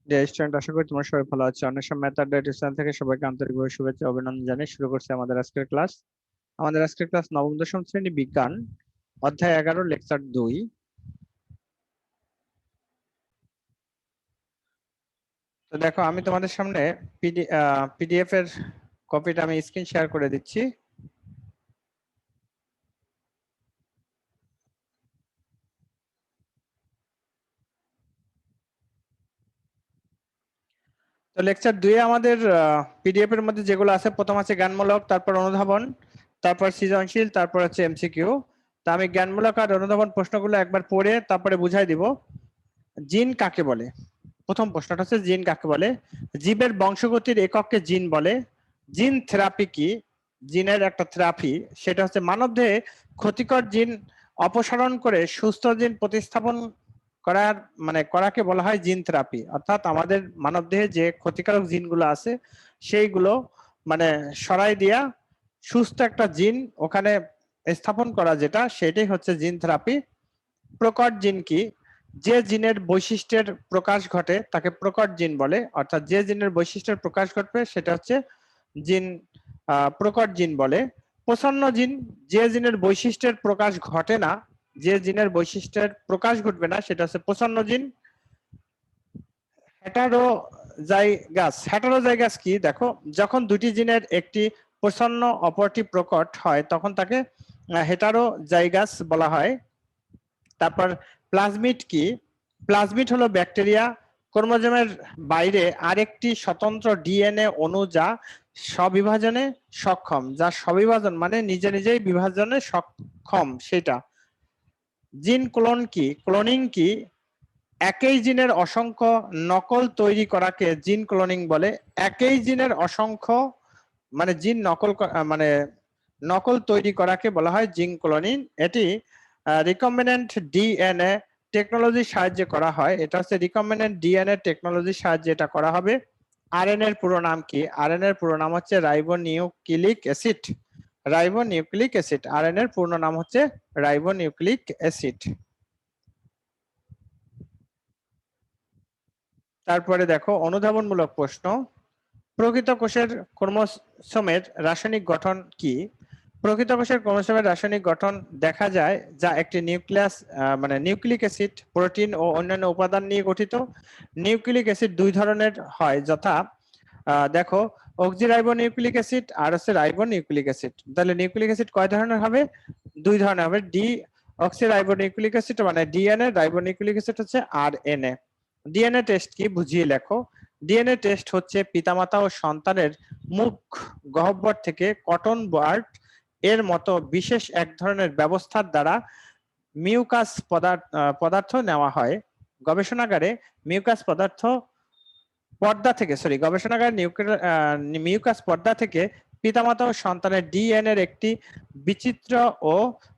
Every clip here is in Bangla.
ডিয়ার স্টুডেন্ট, আশা করি তোমরা সবাই ভালো আছো। অনেক সময় মেথড ডেটা চ্যানেল থেকে সবাইকে আন্তরিকভাবে শুভেচ্ছা ও অভিনন্দন জানিয়ে শুরু করছি আমাদের আজকের ক্লাস। আমাদের আজকের ক্লাস নবম দশম শ্রেণী বিজ্ঞান, অধ্যায় 11, লেকচার 2। তো দেখো, আমি তোমাদের সামনে পিডিএফ এর কপিটা আমি স্ক্রিন শেয়ার করে দিচ্ছি। তো লেকচার 2 এ আমাদের পিডিএফ এর মধ্যে যেগুলো আছে, প্রথম আছে জ্ঞানমূলক, তারপর অনুধাবন, তারপর সৃজনশীল, তারপর হচ্ছে এমসিকিউ। তা আমি জ্ঞানমূলক আর অনুধাবন প্রশ্নগুলো একবার পড়ে তারপরে বুঝাই দিব। জিন কাকে বলে? প্রথম প্রশ্নটা হচ্ছে জিন কাকে বলে। জীবের বংশগতির একককে জিন বলে। জিন থেরাপি কি? জিনের একটা থেরাপি, সেটা হচ্ছে মানবদেহে ক্ষতিকর জিন অপসারণ করে সুস্থ জিন প্রতিস্থাপন করাকে বলা হয় জিন থেরাপি। অর্থাৎ আমাদের মানবদেহে যে ক্ষতিকারক জিনগুলো আছে সেইগুলো সরাই দিয়া সুস্থ একটা জিন ওখানে স্থাপন করা, সেটাই হচ্ছে জিন থেরাপি। প্রকট জিন কি? যে জিনের বৈশিষ্ট্যের প্রকাশ ঘটে তাকে প্রকট জিন বলে। অর্থাৎ যে জিনের বৈশিষ্ট্যের প্রকাশ ঘটবে সেটা হচ্ছে জিন, প্রকট জিন বলে। প্রসন্ন জিন, যে জিনের বৈশিষ্ট্যের প্রকাশ ঘটে না, যে জিনের বৈশিষ্ট্যের প্রকাশ ঘটবে না, সেটা হচ্ছে প্রসন্ন জিন। হেটারোজাইগাস কি? দেখো, যখন দুটি জিনের একটি প্রসন্ন অপরটি প্রকট হয় তখন তাকে হেটারোজাইগাস বলা হয়। তারপর প্লাজমিড কি? প্লাজমিড হলো ব্যাকটেরিয়া ক্রোমোজোমের বাইরে আরেকটি স্বতন্ত্র ডিএনএ অণু যা স্ববিভাজনে সক্ষম, যা স্ববিভাজন মানে নিজে নিজেই বিভাজনে সক্ষম সেটা। জিন ক্লোন কি? ক্লোনিং কি? একই জিনের অসংখ্য নকল তৈরি করাকে জিন ক্লোনিং বলে। একই জিনের অসংখ্য জিন নকল তৈরি করাকে বলা হয় জিন ক্লোনিং। এটি রিকম্বিনেন্ট ডিএনএ টেকনোলজির সাহায্যে করা হয়। এটা হচ্ছে রিকম্বিনেন্ট ডিএনএ টেকনোলজির সাহায্যে এটা করা হবে। আরএনএ এর পুরো নাম কি? আরএনএ এর পুরো নাম হচ্ছে ribonucleic acid. Ribonucleic acid, RNA এর পূর্ণ নাম হচ্ছে রাইবোনিউক্লিক অ্যাসিড। তারপরে দেখো, অনুধাবনমূলক প্রশ্ন। প্রকৃত কোষের ক্রোমোসোমের রাসায়নিক গঠন কি? প্রকৃত কোষের ক্রোমোসোমের রাসায়নিক গঠন দেখা যায় যা একটি নিউক্লিয়াস নিউক্লিক অ্যাসিড, প্রোটিন ও অন্যান্য উপাদান নিয়ে গঠিত। নিউক্লিক অ্যাসিড দুই ধরনের হয়, যথা দেখো, অক্সিরাইবোনিউক্লিক অ্যাসিড আর হচ্ছে রাইবোনিউক্লিক অ্যাসিড। তাহলে নিউক্লিক অ্যাসিড কয় ধরনের হবে? দুই ধরনের হবে। অক্সিরাইবোনিউক্লিক অ্যাসিড মানে ডিএনএ, রাইবোনিউক্লিক অ্যাসিড হচ্ছে আরএনএ। ডিএনএ টেস্ট কি? বুঝিয়ে লেখো। ডিএনএ টেস্ট হচ্ছে পিতামাতা ও সন্তানের মুখ গহ্বর থেকে কটন বার্ড এর মতো বিশেষ এক ধরনের ব্যবস্থার দ্বারা মিউকাস পদার্থ নেওয়া হয়। গবেষণাগারে মিউকাস পর্দা থেকে পিতামাতা ও সন্তানের ডিএনএ এর একটি বিচিত্র ও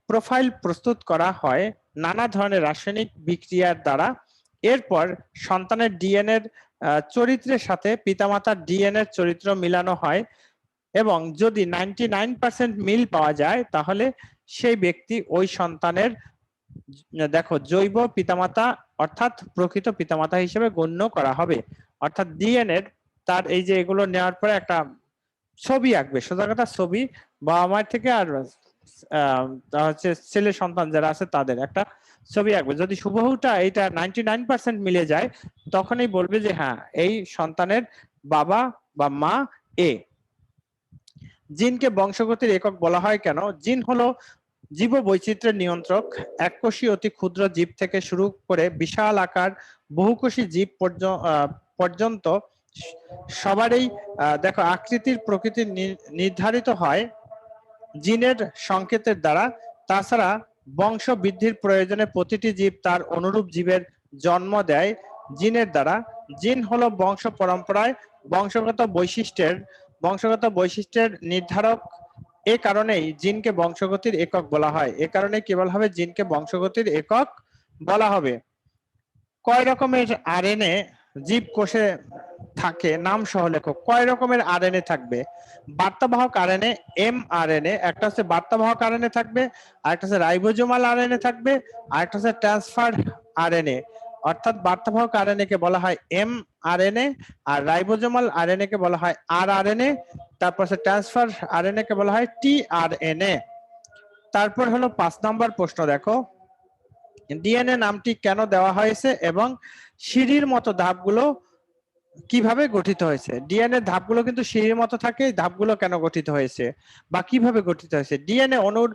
প্রোফাইল প্রস্তুত করা হয় নানা ধরনের রাসায়নিক বিক্রিয়ার দ্বারা। এরপর সন্তানের ডিএনএ এর চরিত্রের সাথে পিতামাতার ডিএনএ এর চরিত্র মিলানো হয় এবং যদি 99% মিল পাওয়া যায় তাহলে সেই ব্যক্তি ওই সন্তানের দেখো জৈব পিতামাতা অর্থাৎ প্রকৃত পিতামাতা হিসেবে গণ্য করা হবে। অর্থাৎ ডিএনএ তার এই যে এগুলো নেওয়ার পরে একটা ছবি আঁকবে, সোজা কথা ছবি বাবা মায়ের থেকে আর হচ্ছে ছেলে সন্তান যারা আছে তাদের একটা ছবি আঁকবে। যদি হুবহুটা এইটা 99% মিলে যায় তখনই বলবে যে হ্যাঁ, এই সন্তানের বাবা বা মা এ। জিনকে বংশগতির একক বলা হয় কেন? জিন হলো জীববৈচিত্র্যের নিয়ন্ত্রক। এককোষী অতি ক্ষুদ্র জীব থেকে শুরু করে বিশাল আকার বহুকোষী জীব পর্যন্ত সবারই দেখো আকৃতির প্রকৃতি নির্ধারিত হয় জিনের সংকেতের দ্বারা। তাছাড়া বংশ বৃদ্ধির প্রয়োজনে প্রতিটি জীব তার অনুরূপ জীবের জন্ম দেয় জিনের দ্বারা। জিন হলো বংশ পরম্পরায় বংশগত বৈশিষ্ট্যের নির্ধারক। এ কারণেই জিনকে বংশগতির একক বলা হয়। এ কারণে কি বলা হবে? জিনকে বংশগতির একক বলা হবে। কয় রকমের আরএনএ জীব কোষে থাকে নাম সহ লেখো। কয় রকমের আরএনএ থাকবে? বার্তাবাহক আরএনএ, এমআরএনএ, একটা হচ্ছে বার্তাবাহক আরএনএ থাকবে, আরেকটা হচ্ছে রাইবোজোমাল আরএনএ থাকবে, আরেকটা হচ্ছে ট্রান্সফার আরএনএ। অর্থাৎ বার্তাবাহক আরএনএ কে বলা হয় mRNA, আর রাইবোজোমাল আরএনএ কে বলা হয় rRNA, তারপর ট্রান্সফার আরএনএ কে বলা হয় tRNA। তারপর হলো 5 নম্বর প্রশ্ন, দেখো ডিএনএ নামটি কেন দেওয়া হয়েছে এবং সিঁড়ির মতো ধাপগুলো কিভাবে গঠিত হয়েছে। ডিএনএ ধাপগুলো কিন্তু সিঁড়ির মতো থাকে, ধাপগুলো কেন গঠিত হয়েছে বা কিভাবে গঠিত হয়েছে। ডিএনএ অণুর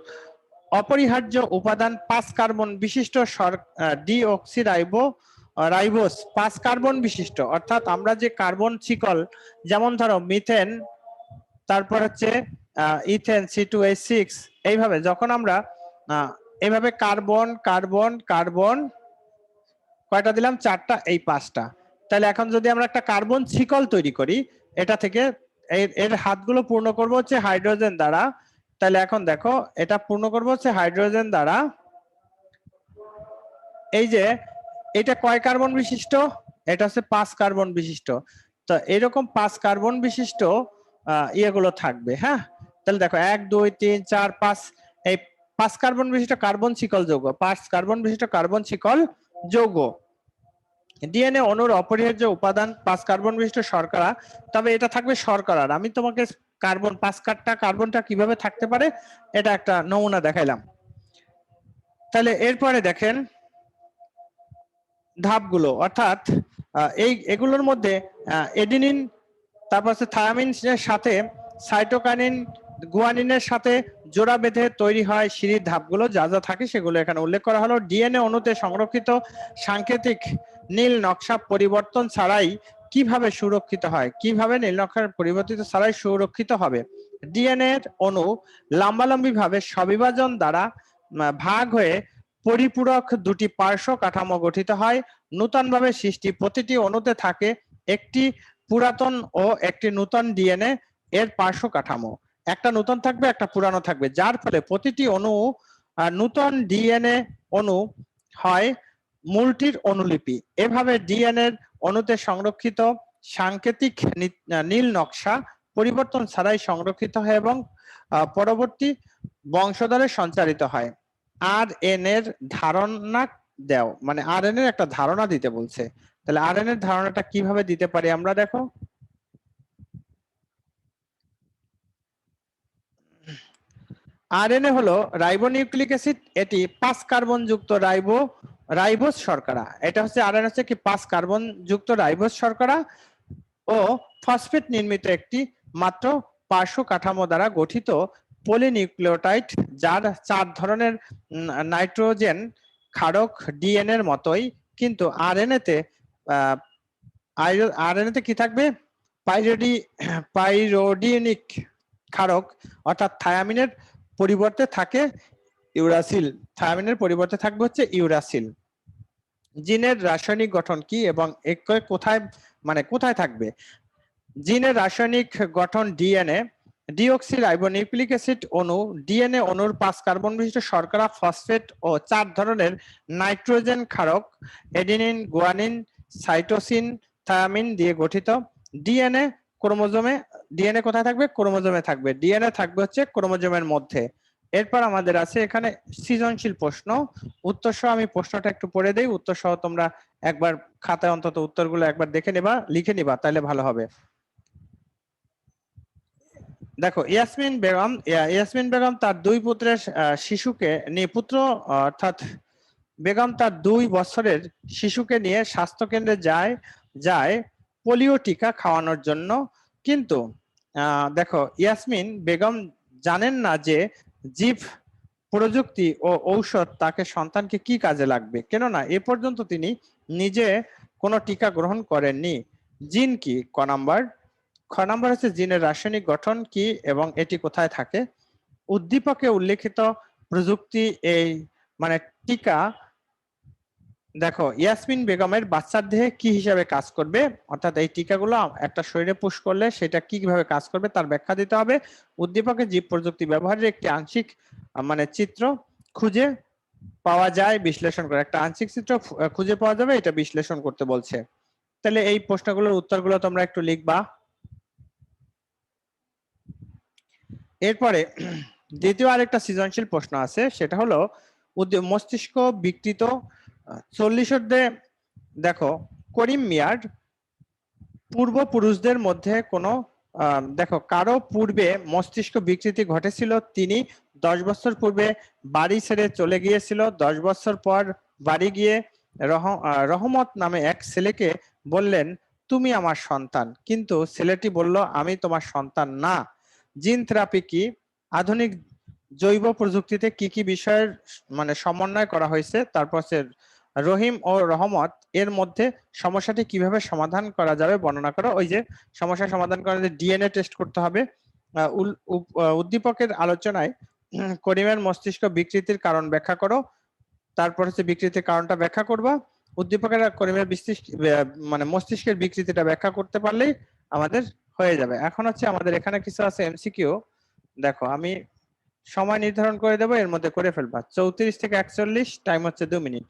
অপরিহার্য উপাদান 5 কার্বন বিশিষ্ট ডিঅক্সিরাইবোজ 5 কার্বন বিশিষ্ট, অর্থাৎ আমরা যে কার্বন শিকল, যেমন ধরো মিথেন, তারপর হচ্ছে ইথেন C2H6, এইভাবে যখন আমরা এইভাবে কার্বন কার্বন কার্বন কয়টা দিলাম, 4টা, এই 5টা। তাহলে এখন যদি আমরা একটা কার্বন শিকল তৈরি করি, এটা থেকে এর হাতগুলো পূর্ণ করব হচ্ছে হাইড্রোজেন দ্বারা। তাহলে এখন দেখো এটা পূর্ণ করব হচ্ছে হাইড্রোজেন দ্বারা। এই যে এটা কয় কার্বন বিশিষ্ট, এটা হচ্ছে 5 কার্বন বিশিষ্ট। তো এরকম 5 কার্বন বিশিষ্ট ইয়েগুলো থাকবে। হ্যাঁ, তাহলে দেখো 1 2 3 4 5, এই 5 কার্বন বিশিষ্ট কার্বন শিকল যৌগ, 5 কার্বন বিশিষ্ট কার্বন শিকল যৌগ। ডিএনএ অণুর অপরিহার্য উপাদান 5 কার্বন বিশিষ্ট শর্করা, তবে এটা থাকবে শর্করার। আমি তোমাকে কার্বন 5 কার্বনটা কিভাবে থাকতে পারে এটা একটা নমুনা দেখাইলাম। তাহলে এরপরে দেখেন ধাপগুলো, অর্থাৎ এগুলোর মধ্যে এডিনিন, তারপর হচ্ছে থায়ামিনের সাথে সাইটোকাইনিন, গুয়ানিনের সাথে জোড়া বেঁধে তৈরি হয় সিঁড়ির ধাপগুলো। যা যা থাকে সেগুলো এখানে উল্লেখ করা হলো। ডিএনএ অণুতে সংরক্ষিত সাংকেতিক নীল নকশা পরিবর্তন ছাড়াই কিভাবে সুরক্ষিত হয়, কিভাবে নীল নকশার পরিবর্তিত ছাড়াই সুরক্ষিত হবে। ডিএনএ অণু লম্বালম্বি ভাবে স্ববিভাজন দ্বারা ভাগ হয়ে পরিপূরক দুটি পার্শ্ব কাঠামো গঠিত হয়। নূতনভাবে সৃষ্টি প্রতিটি অণুতে থাকে একটি পুরাতন ও একটি নূতন ডিএনএ এর পার্শ্ব কাঠামো, একটা নূতন থাকবে একটা পুরানো থাকবে, যার ফলে প্রতিটি অণু নূতন ডিএনএ অণু হয় মূলটির অনুলিপি। এভাবে ডিএনএ অণুতে সংরক্ষিত সাংকেতিক নীল নকশা পরিবর্তন ছাড়াই সংরক্ষিত হয় এবং পরবর্তী বংশধরে সঞ্চারিত হয়। আরএনএ এর ধারণা দাও, মানে আরএনএ এর একটা ধারণা দিতে বলছে। তাহলে আরএনএ এর ধারণাটা কিভাবে দিতে পারি আমরা, দেখো আরএনএ হলো রাইবোনিউক্লিক অ্যাসিড, এটি 5 কার্বন যুক্ত রাইবোজ শর্করা। এটা হচ্ছে আরএনএ হচ্ছে কি 5 কার্বন যুক্ত রাইবোজ শর্করা ও ফসফেট নির্মিত একটি মাত্র পার্শ্ব কাঠামো দ্বারা গঠিত পলিনিউক্লিওটাইড, যার 4 ধরনের নাইট্রোজেন ক্ষারক ডিএনএ এর মতোই, কিন্তু আরএনএ তে কি থাকবে, পাইরোডিনিক ক্ষারক, অর্থাৎ থায়ামিনের পরিবর্তে থাকে ইউরাসিল। থায়ামিনের পরিবর্তে থাকবে হচ্ছে ইউরাসিল। জিনের রাসায়নিক গঠন কি এবং কোথায়, মানে কোথায় থাকবে। জিনের রাসায়নিক গঠন ডিএনএ ডিঅক্সিরাইবোনিউক্লিক অ্যাসিড অণু ডিএনএ অণুর 5 কার্বন বিশিষ্ট শর্করা, ফসফেট ও 4 ধরনের নাইট্রোজেন ক্ষারক এডিনিন, গুয়ানিন, সাইটোসিন, থায়ামিন দিয়ে গঠিত। ডিএনএ ক্রোমোজোমে, ডিএনএ কোথায় থাকবে, ক্রোমোজোমে থাকবে। ডিএনএ থাকবে হচ্ছে ক্রোমোজোমের মধ্যে। এরপর আমাদের আছে এখানে সৃজনশীল প্রশ্ন, উত্তর সহ আমি প্রশ্নটা একটু পড়ে দেই, উত্তর সহ তোমরা একবার খাতায় অন্তত উত্তরগুলো একবার দেখে নিবা, লিখে নিবা, তাহলে ভালো হবে। দেখো ইয়াসমিন বেগম তার 2 পুত্রের শিশুকে নিয়ে, অর্থাৎ বেগম তার 2 বছরের শিশুকে নিয়ে স্বাস্থ্য কেন্দ্রে যায় পোলিও টিকা খাওয়ানোর জন্য। কিন্তু দেখো ইয়াসমিন বেগম জানেন না যে জীব প্রযুক্তি ও ঔষধ তাকে সন্তানকে কি কাজে লাগবে, কেননা এ পর্যন্ত তিনি নিজে কোনো টিকা গ্রহণ করেননি। জিন কি? খ নাম্বার হচ্ছে জিনের রাসায়নিক গঠন কি এবং এটি কোথায় থাকে। উদ্দীপকে উল্লেখিত প্রযুক্তি, এই মানে টিকা, দেখো ইয়াসমিন বেগমের বাচ্চার দেহে কি হিসাবে কাজ করবে, অর্থাৎ এই টিকাগুলো একটা শরীরে পুশ করলে সেটা কিভাবে কাজ করবে তার ব্যাখ্যা দিতে হবে। উদ্দীপকে জীব প্রযুক্তি ব্যবহারের একটি আংশিক মানে চিত্র খুঁজে পাওয়া যায় বিশ্লেষণ করে, একটা আংশিক চিত্র খুঁজে পাওয়া যাবে, এটা বিশ্লেষণ করতে বলছে। তাহলে এই প্রশ্নগুলোর উত্তরগুলো তোমরা একটু লিখবা। এরপরে দ্বিতীয় আরেকটা সৃজনশীল প্রশ্ন আছে, সেটা হলো মস্তিষ্ক বিকৃত 40 দেখো, করিম মিয়ার পূর্বপুরুষদের মধ্যে কোনো দেখো কারো পূর্বে মস্তিষ্ক বিকৃতি ঘটেছিল, তিনি 10 বছর পূর্বে বাড়ি ছেড়ে চলে গিয়েছিল। 10 বছর পর বাড়ি গিয়ে রহমত নামে এক ছেলেকে বললেন, তুমি আমার সন্তান, কিন্তু ছেলেটি বলল, আমি তোমার সন্তান না। জিন থেরাপি কি? আধুনিক জৈব প্রযুক্তিতে কি কি বিষয়ের সমন্বয় করা হয়েছে, তারপর রহিম ও রহমত এর মধ্যে সমস্যাটি কিভাবে সমাধান করা যাবে বর্ণনা করো। ওই যে সমস্যা সমাধান করার যে ডিএনএ টেস্ট করতে হবে। উদ্দীপকের আলোচনায় করিমের মস্তিষ্ক বিকৃতির কারণ ব্যাখ্যা করো, তারপর বিকৃতির কারণটা ব্যাখ্যা করবা। উদ্দীপকের করিমের মস্তিষ্কের বিকৃতিটা ব্যাখ্যা করতে পারলেই আমাদের হয়ে যাবে। এখন আমাদের এখানে কিছু আছে এমসিকিউ। দেখো, আমি সময় নির্ধারণ করে দেবো, এর মধ্যে করে ফেলবা। 34 থেকে 41, টাইম হচ্ছে 2 মিনিট।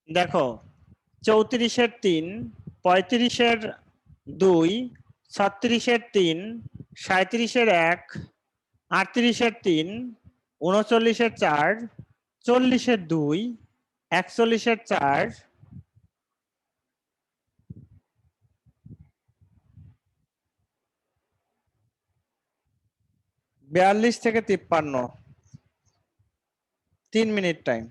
দেখো, 34-এর 3, 35-এর 2, 36-এর 3, 37-এর 1, 38-এর 3, 39-এর 4, 40-এর 2, 41-এর 4, 42 থেকে 53, 3 মিনিট টাইম।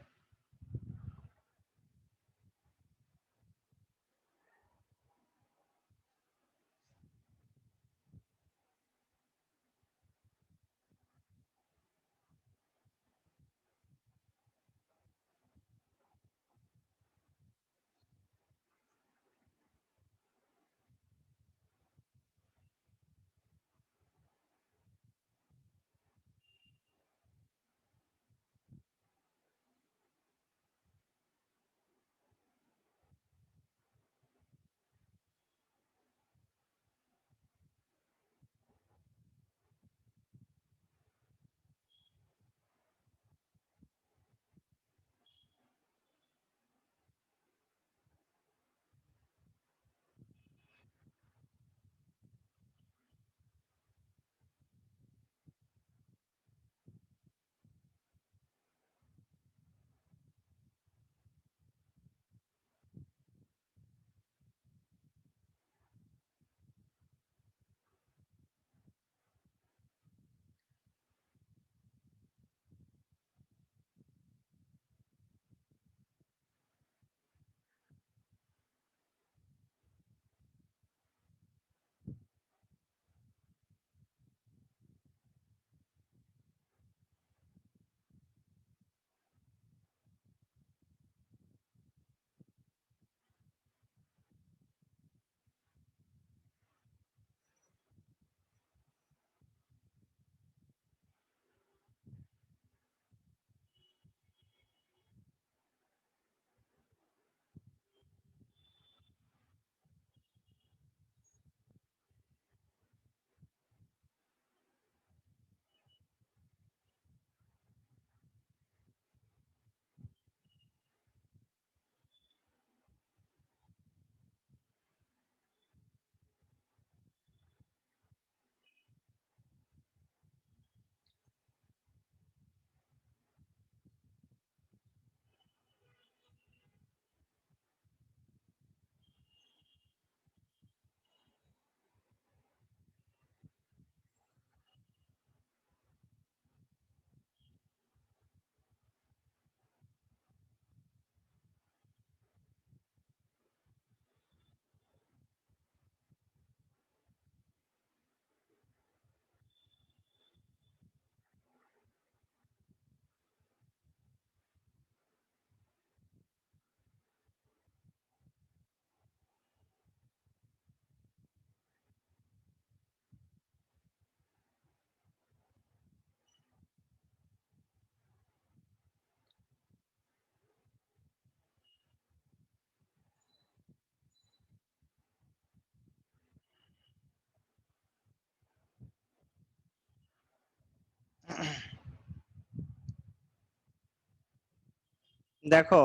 দেখো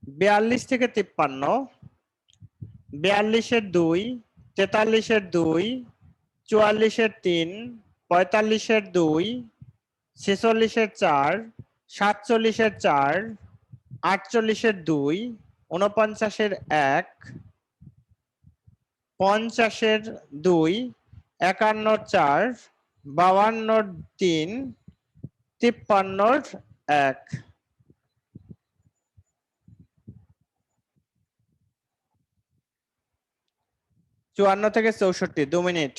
42 থেকে 53, 42-এর 2, 43-এর 2, 44-এর 3, 45-এর 2, 46-এর 4, 47-এর 4, 48-এর 2, 49-এর 1, 50-এর 2, 51-র 4, 52-র 3, 53-র 1। 54 থেকে 64, 2 মিনিট।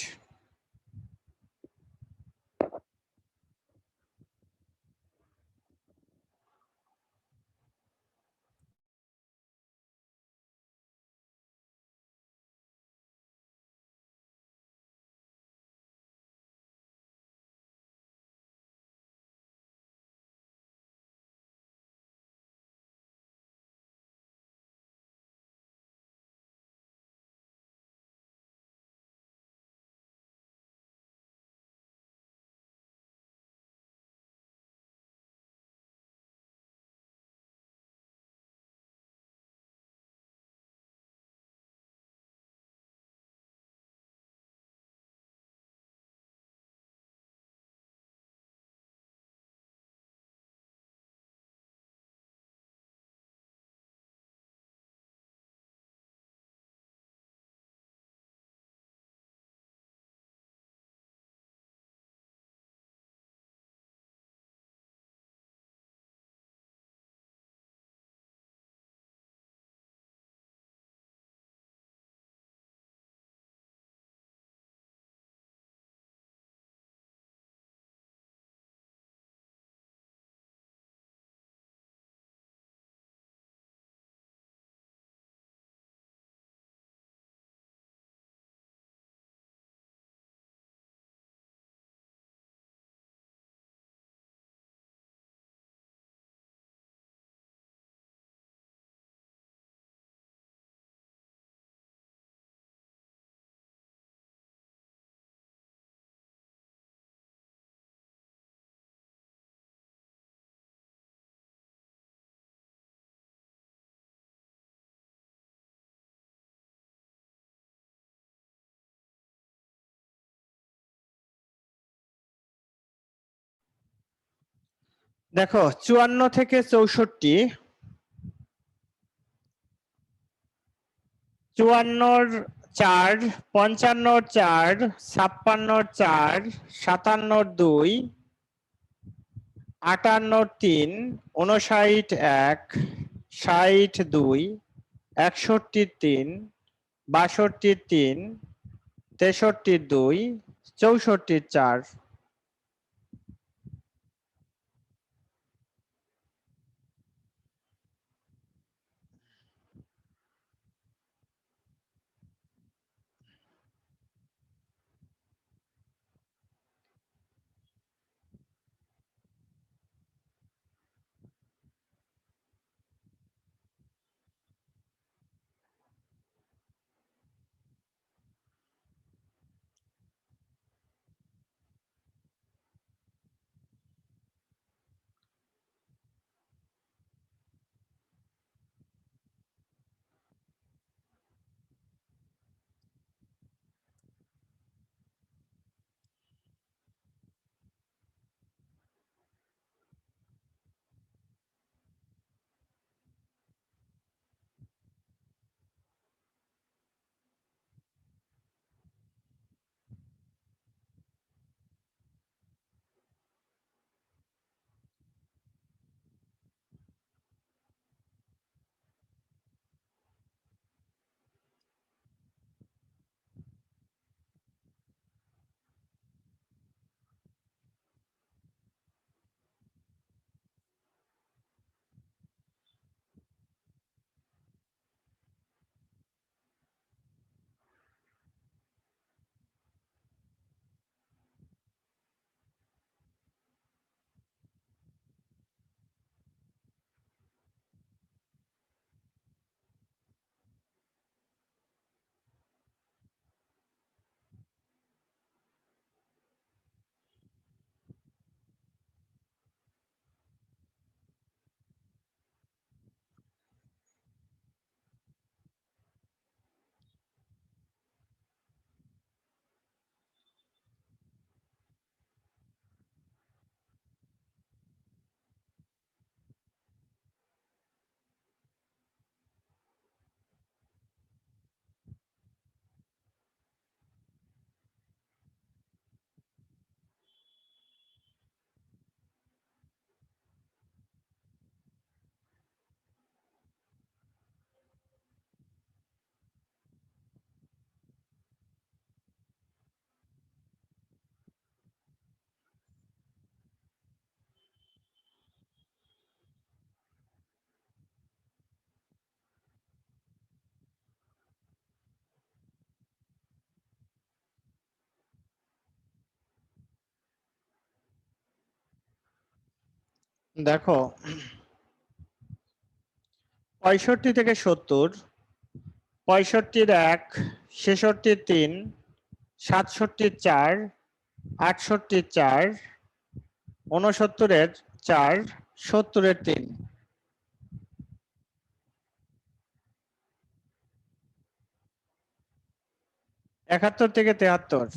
দেখো 54 থেকে 64, 54-র 4, 55-র 4, 56-র 4, 57-র 2, 58-র 3, 59-1, 60-2, 61-3, 62-3, 63-2, 64-4। দেখো 65 থেকে 70, 65-র 1, 66-র 3, 67-র 4, 68-র 4, 69-এর 4, 70-এর 3। 71 থেকে 73।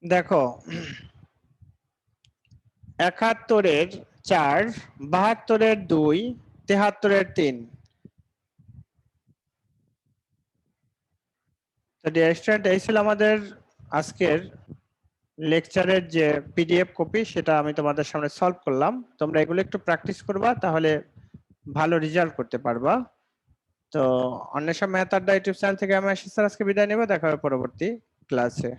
দেখো 71-এর 4, 72-এর 2, 73-এর 3। তো ডিয়ার স্টুডেন্ট, এই ছিল আমাদের আজকের লেকচারের যে পিডিএফ কপি, সেটা আমি তোমাদের সামনে সলভ করলাম। তোমরা এগুলো একটু প্র্যাকটিস করবা, তাহলে ভালো রেজাল্ট করতে পারবা। তো অন্বেষা মেহতার ইউটিউব চ্যানেল থেকে আমি আশিস স্যার আজকে বিদায় নেব। দেখা হবে পরবর্তী ক্লাসে।